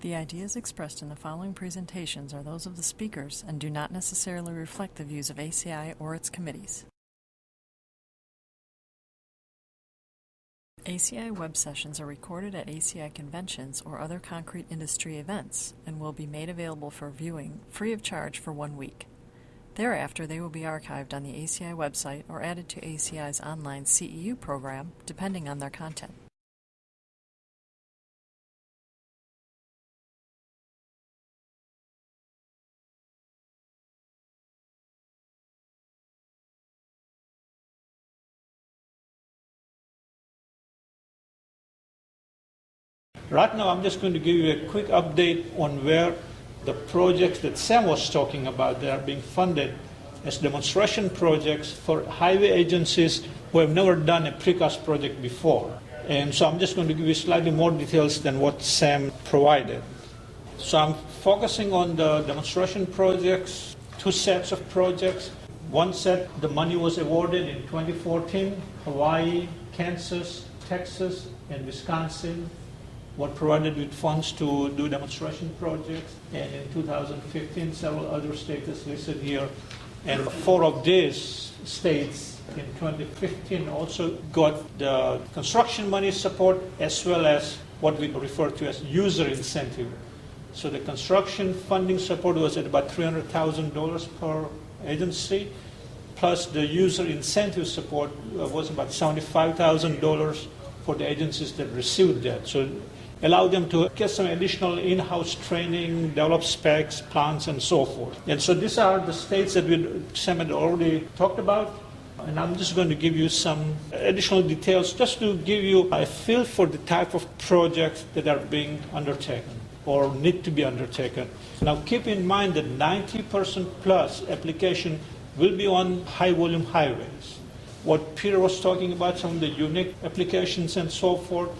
The ideas expressed in the following presentations are those of the speakers and do not necessarily reflect the views of ACI or its committees. ACI web sessions are recorded at ACI conventions or other concrete industry events and will be made available for viewing free of charge for 1 week. Thereafter, they will be archived on the ACI website or added to ACI's online CEU program, depending on their content. Right now, I'm just going to give you a quick update on where the projects that Sam was talking about, they are being funded as demonstration projects for highway agencies who have never done a precast project before. And so I'm just going to give you slightly more details than what Sam provided. So I'm focusing on the demonstration projects, 2 sets of projects. One set, the money was awarded in 2014, Hawaii, Kansas, Texas, and Wisconsin were provided with funds to do demonstration projects, and in 2015 several other states listed here, and 4 of these states in 2015 also got the construction money support as well as what we refer to as user incentive. So the construction funding support was at about $300,000 per agency, plus the user incentive support was about $75,000 for the agencies that received that. So allow them to get some additional in-house training, develop specs, plans, and so forth. And so these are the states that Sam had already talked about. And I'm just going to give you some additional details just to give you a feel for the type of projects that are being undertaken or need to be undertaken. Now keep in mind that 90% plus application will be on high-volume highways. What Peter was talking about, some of the unique applications and so forth,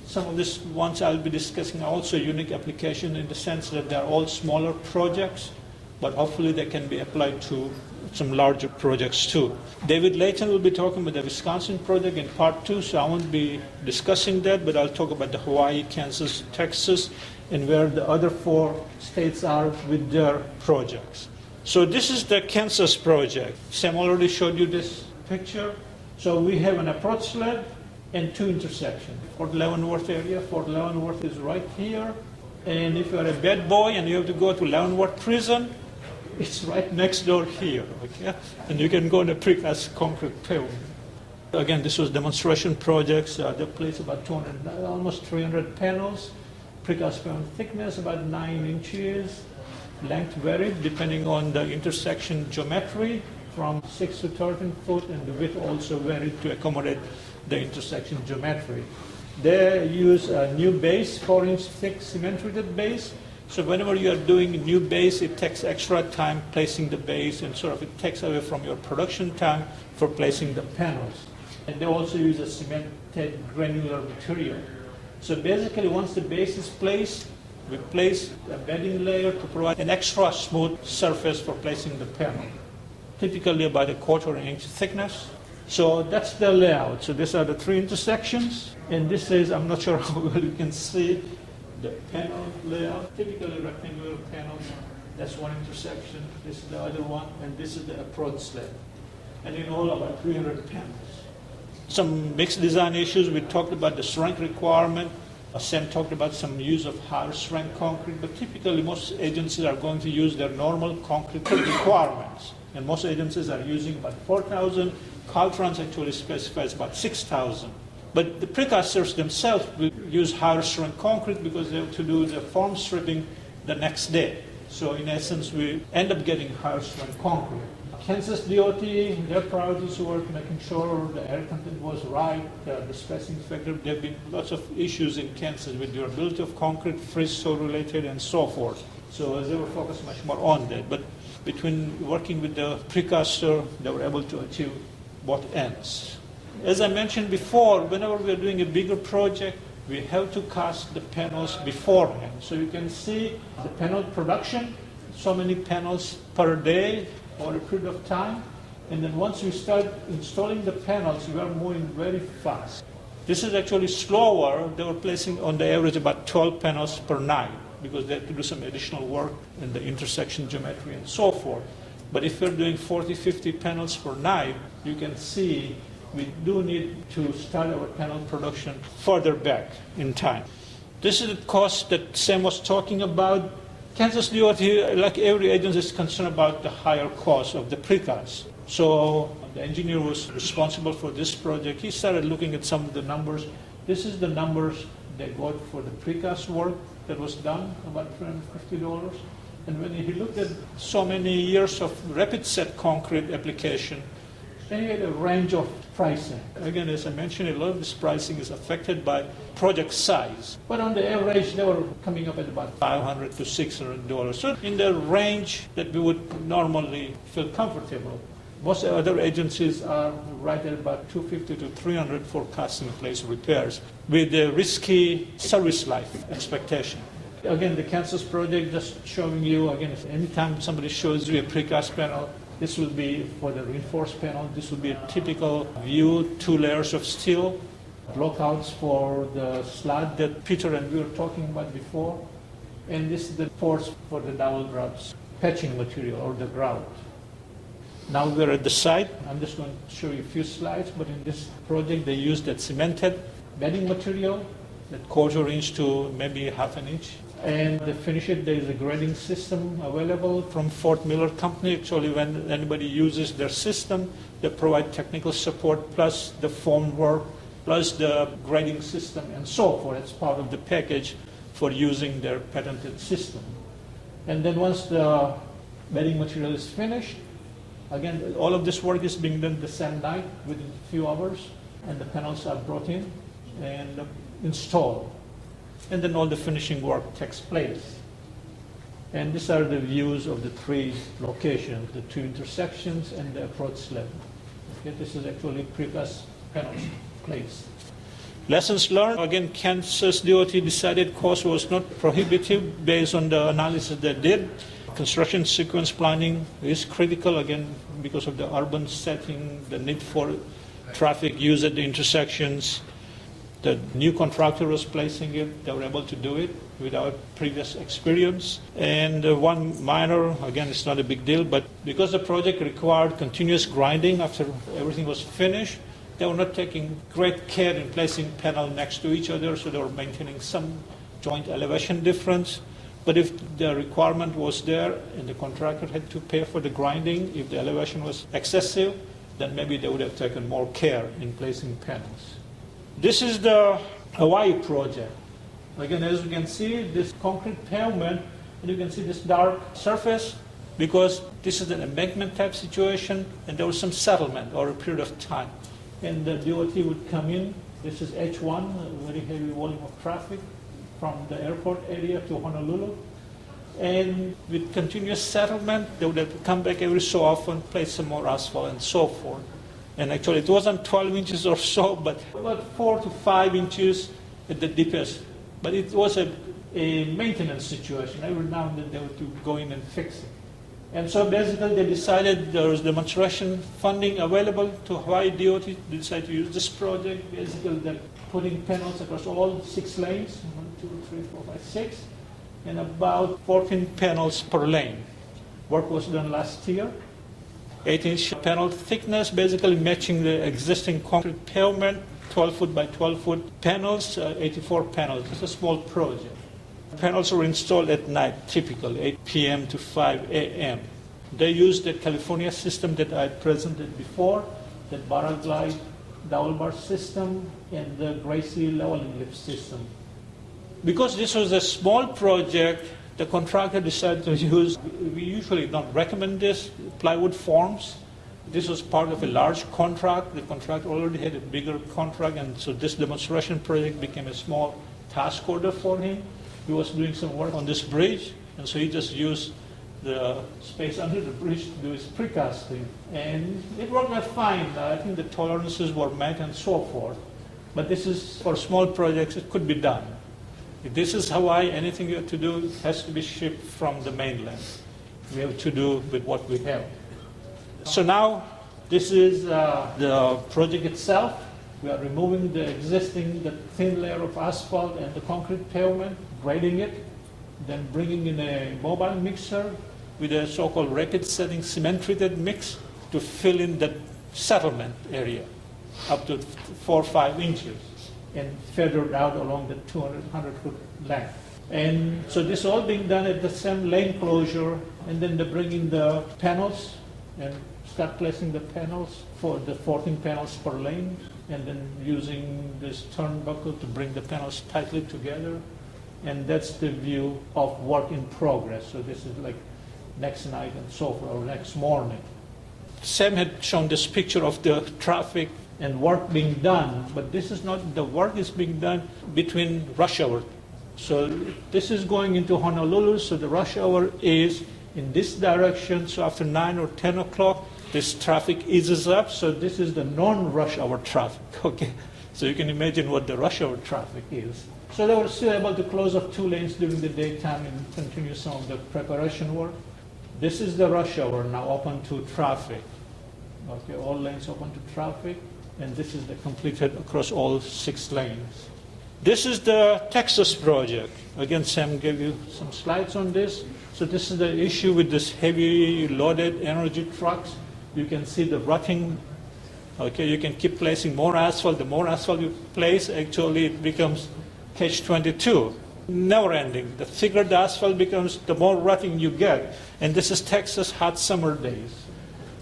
some of these ones I'll be discussing are also unique application in the sense that they're all smaller projects, but hopefully they can be applied to some larger projects too. David Layton will be talking about the Wisconsin project in part 2, so I won't be discussing that, but I'll talk about the Hawaii, Kansas, Texas, and where the other 4 states are with their projects. So this is the Kansas project. Sam already showed you this picture. So we have an approach slab and 2 intersections. Fort Leavenworth area. Fort Leavenworth is right here. And if you're a bad boy and you have to go to Leavenworth prison, it's right next door here. Okay? And you can go in a precast concrete pavement. Again, this was demonstration projects. They placed about almost 300 panels. Precast pavement thickness about 9 inches. Length varied depending on the intersection geometry from 6 to 13 foot, and the width also varied to accommodate the intersection geometry. They use a new base, 4-inch thick cement-treated base. So whenever you are doing a new base, it takes extra time placing the base, and sort of it takes away from your production time for placing the panels. And they also use a cemented granular material. So basically, once the base is placed, we place a bedding layer to provide an extra smooth surface for placing the panel, typically about a 1/4 inch thickness. So that's the layout. So these are the 3 intersections, and this is, I'm not sure how well you can see the panel layout, typically rectangular panels. That's 1 intersection, this is the other one, and this is the approach slab. And in all, about 300 panels. Some mixed design issues, we talked about the strength requirement. Sam talked about some use of higher strength concrete, but typically most agencies are going to use their normal concrete requirements. And most agencies are using about 4,000. Caltrans actually specifies about 6,000. But the precasters themselves will use higher strength concrete because they have to do the form stripping the next day. So in essence, we end up getting higher strength concrete. Kansas DOT, their priorities were making sure the air content was right, the spacing factor. There have been lots of issues in Kansas with durability of concrete, freeze-thaw related, and so forth. So they were focused much more on that. But between working with the precaster, they were able to achieve both ends. As I mentioned before, whenever we are doing a bigger project, we have to cast the panels beforehand. So you can see the panel production, so many panels per day or a period of time. And then once you start installing the panels, you are moving very fast. This is actually slower. They were placing on the average about 12 panels per night. because they have to do some additional work in the intersection geometry and so forth. But if you're doing 40, 50 panels per night, you can see we do need to start our panel production further back in time. This is the cost that Sam was talking about. Kansas DOT, like every agency, is concerned about the higher cost of the precast. So the engineer was responsible for this project. He started looking at some of the numbers. This is the numbers they got for the precast work that was done, about $350. And when he looked at so many years of rapid set concrete application, then he had a range of pricing. Again, as I mentioned, a lot of this pricing is affected by project size. But on the average, they were coming up at about $500 to $600. So in the range that we would normally feel comfortable. Most other agencies are right at about $250 to $300 for cast-in-place repairs with a risky service life expectation. Again, the Kansas project just showing you, again, anytime somebody shows you a precast panel, this will be for the reinforced panel. This will be a typical view, 2 layers of steel, blockouts for the slab that Peter and we were talking about before. And this is the force for the dowel grouts, patching material or the grout. Now we're at the site. I'm just going to show you a few slides, but in this project they used that cemented bedding material, that 1/4 inch to maybe 1/2 inch. And they finish it, there is a grading system available from Fort Miller Company. Actually, when anybody uses their system, they provide technical support, plus the foam work, plus the grading system, and so forth. It's part of the package for using their patented system. And then once the bedding material is finished, again, all of this work is being done the same night within a few hours, and the panels are brought in and installed. And then all the finishing work takes place. And these are the views of the 3 locations, the 2 intersections and the approach slab. Okay, this is actually precast panels placed. Lessons learned, again, Kansas DOT decided cost was not prohibitive based on the analysis they did. Construction sequence planning is critical, again, because of the urban setting, the need for traffic use at the intersections. The new contractor was placing it. They were able to do it without previous experience. And one minor, again, it's not a big deal, but because the project required continuous grinding after everything was finished, they were not taking great care in placing panels next to each other, so they were maintaining some joint elevation difference. But if the requirement was there and the contractor had to pay for the grinding, if the elevation was excessive, then maybe they would have taken more care in placing panels. This is the Hawaii project. Again, as you can see, this concrete pavement, and you can see this dark surface, because this is an embankment type situation, and there was some settlement over a period of time. And the DOT would come in. This is H1, a very heavy volume of traffic from the airport area to Honolulu. And with continuous settlement, they would have to come back every so often, place some more asphalt and so forth. And actually, it wasn't 12 inches or so, but about 4 to 5 inches at the deepest. But it was a maintenance situation. Every now and then they would to go in and fix it. And so basically, they decided there was demonstration funding available to Hawaii DOT. They decided to use this project. Basically, they're putting panels across all 6 lanes, 1, 2, 3, 4, 5, 6, and about 14 panels per lane. Work was done last year. 8-inch panel thickness, basically matching the existing concrete pavement, 12-foot by 12-foot panels, 84 panels. It's a small project. Panels were installed at night, typically 8 p.m. to 5 a.m. They used the California system that I presented before, the Baraglide dowel bar system and the Gracie leveling lift system. Because this was a small project, the contractor decided to use, we usually don't recommend this, plywood forms. This was part of a large contract. The contractor already had a bigger contract, and so this demonstration project became a small task order for him. He was doing some work on this bridge, and so he just used the space under the bridge to do his precasting. And it worked out fine. I think the tolerances were met and so forth. But this is, for small projects, it could be done. If this is Hawaii, anything you have to do has to be shipped from the mainland. We have to do with what we have. So now, this is the project itself. We are removing the thin layer of asphalt and the concrete pavement, grading it. then bringing in a mobile mixer with a so-called rapid setting cement-treated mix to fill in the settlement area up to 4 or 5 inches and feathered out along the 100-foot length. And so this is all being done at the same lane closure, and then they bring in the panels and start placing the panels for the 14 panels per lane, and then using this turnbuckle to bring the panels tightly together. And that's the view of work in progress. So this is like next night and so forth, or next morning. Sam had shown this picture of the traffic and work being done, but this is not, the work is being done between rush hour. So this is going into Honolulu, so the rush hour is in this direction, so after 9 or 10 o'clock, this traffic eases up, so this is the non-rush hour traffic, okay? So you can imagine what the rush hour traffic is. So they were still able to close off 2 lanes during the daytime and continue some of the preparation work. This is the rush hour now open to traffic. Okay, all lanes open to traffic, and this is the completed across all 6 lanes. This is the Texas project. Again, Sam gave you some slides on this. So this is the issue with this heavy loaded energy trucks. You can see the rutting. Okay, you can keep placing more asphalt. The more asphalt you place, actually it becomes catch-22. Never ending. The thicker the asphalt becomes, the more rutting you get. And this is Texas hot summer days.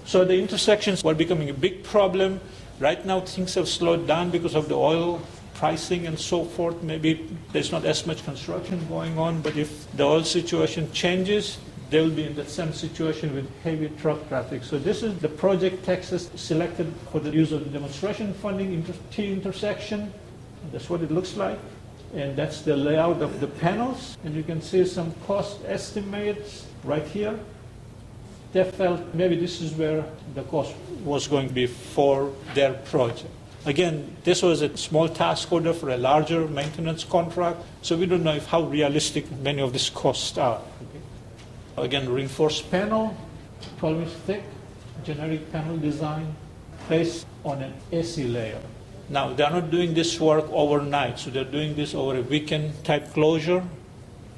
So the intersections were becoming a big problem. Right now things have slowed down because of the oil pricing and so forth. Maybe there's not as much construction going on, but if the oil situation changes, they will be in the same situation with heavy truck traffic. So this is the project Texas selected for the use of the demonstration funding T intersection. That's what it looks like. And that's the layout of the panels. And you can see some cost estimates right here. They felt maybe this is where the cost was going to be for their project. Again, this was a small task order for a larger maintenance contract, so we don't know how realistic many of these costs are. Okay. Again, reinforced panel, 12 inch thick, generic panel design, placed on an AC layer. Now, they're not doing this work overnight, so they're doing this over a weekend type closure,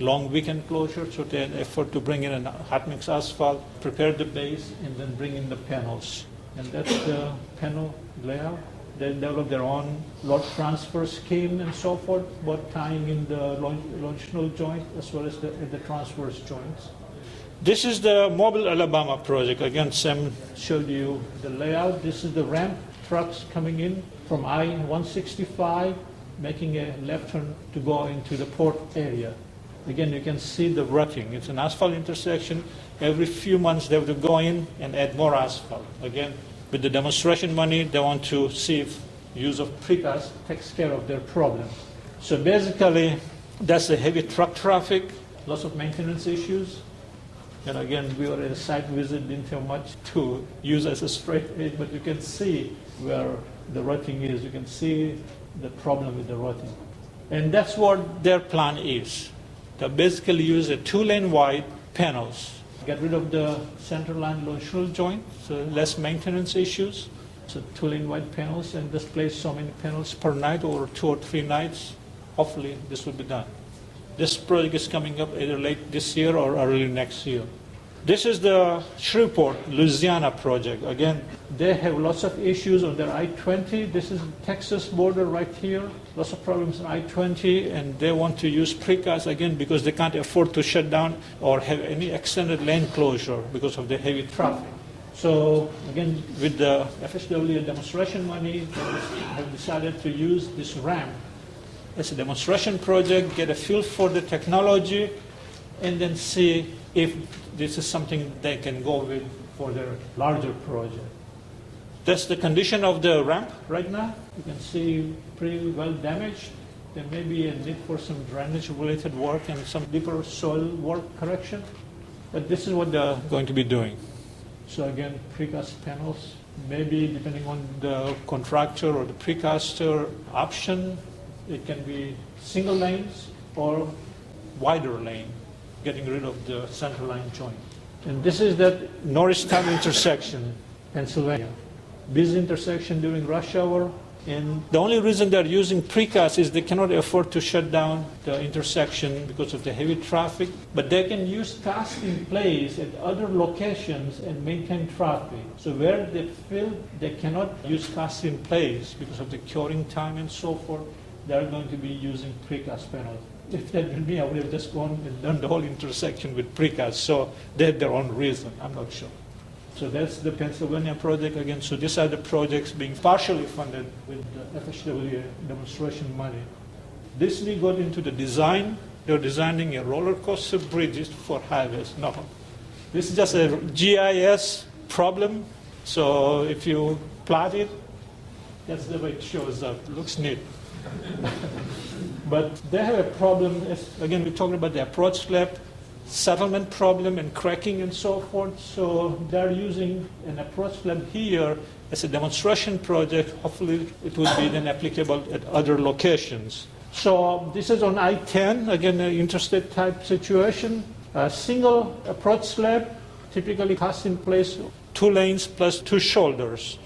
long weekend closure, so they had effort to bring in a hot mix asphalt, prepare the base, and then bring in the panels. And that's the panel layout. They develop their own load transfer scheme and so forth, both tying in the longitudinal joint as well as the transverse joints. This is the Mobile, Alabama project. Again, Sam showed you the layout. This is the ramp trucks coming in from I-165, making a left turn to go into the port area. Again, you can see the rutting. It's an asphalt intersection. Every few months they have to go in and add more asphalt. Again, with the demonstration money, they want to see if use of precast takes care of their problem. So basically, that's the heavy truck traffic, lots of maintenance issues. And again, we were at a site visit, didn't have much to use as a straight edge, but you can see where the rutting is. You can see the problem with the rutting. And that's what their plan is. They basically use a 2-lane wide panels. Get rid of the center line longitudinal joint, so less maintenance issues. So 2-lane wide panels, and just place so many panels per night or 2 or 3 nights. Hopefully this will be done. This project is coming up either late this year or early next year. This is the Shreveport, Louisiana project. Again, they have lots of issues on their I-20. This is the Texas border right here. Lots of problems on I-20, and they want to use precast again because they can't afford to shut down or have any extended lane closure because of the heavy traffic. So again, with the FHWA demonstration money, they have decided to use this ramp as a demonstration project, get a feel for the technology, and then see if this is something they can go with for their larger project. That's the condition of the ramp right now. You can see pretty well damaged. There may be a need for some drainage-related work and some deeper soil work correction. But this is what they're going to be doing. So again, precast panels, maybe depending on the contractor or the precaster option, it can be single lanes or wider lane, getting rid of the center line joint. And this is that Norristown intersection, Pennsylvania. Busy intersection during rush hour. And the only reason they're using precast is they cannot afford to shut down the intersection because of the heavy traffic. But they can use cast in place at other locations and maintain traffic. So where they feel they cannot use cast in place because of the curing time and so forth, they're going to be using precast panels. If that were me, I would have just gone and done the whole intersection with precast. So they have their own reason. I'm not sure. So that's the Pennsylvania project again. So these are the projects being partially funded with the FHWA demonstration money. This we got into the design. They're designing a roller coaster bridges for highways. No, this is just a GIS problem. So if you plot it, that's the way it shows up. It looks neat. But they have a problem. Again, we talked about the approach slab, settlement problem and cracking and so forth. So they're using an approach slab here as a demonstration project. Hopefully it will be then applicable at other locations. So this is on I-10, again, an interstate type situation. A single approach slab, typically cast in place, 2 lanes plus 2 shoulders.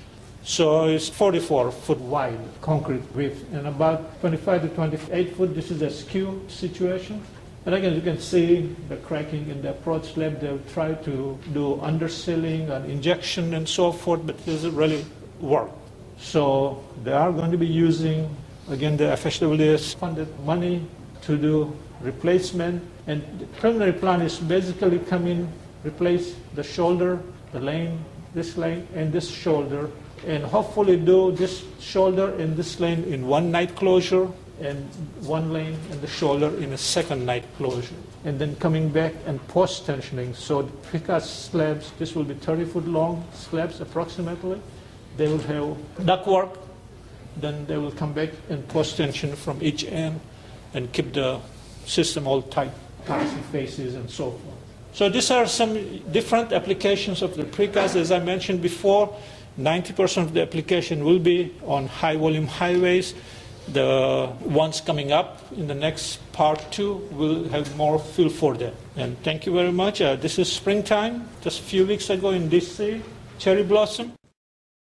So it's 44 foot wide concrete width and about 25 to 28 foot. This is a skew situation. And again, you can see the cracking in the approach slab. They'll try to do undersealing and injection and so forth, but it doesn't really work. So they are going to be using, again, the FHWA funded money to do replacement. And the preliminary plan is basically come in, replace the shoulder, the lane, this lane, and this shoulder, and hopefully do this shoulder and this lane in one night closure, and 1 lane and the shoulder in a second night closure. And then coming back and post-tensioning. So the precast slabs, this will be 30-foot long slabs approximately. They will have ductwork. Then they will come back and post-tension from each end and keep the system all tight, passing faces and so forth. So these are some different applications of the precast. As I mentioned before, 90% of the application will be on high-volume highways. The ones coming up in the next part 2 will have more feel for that. And thank you very much. This is springtime, just a few weeks ago in DC, cherry blossom.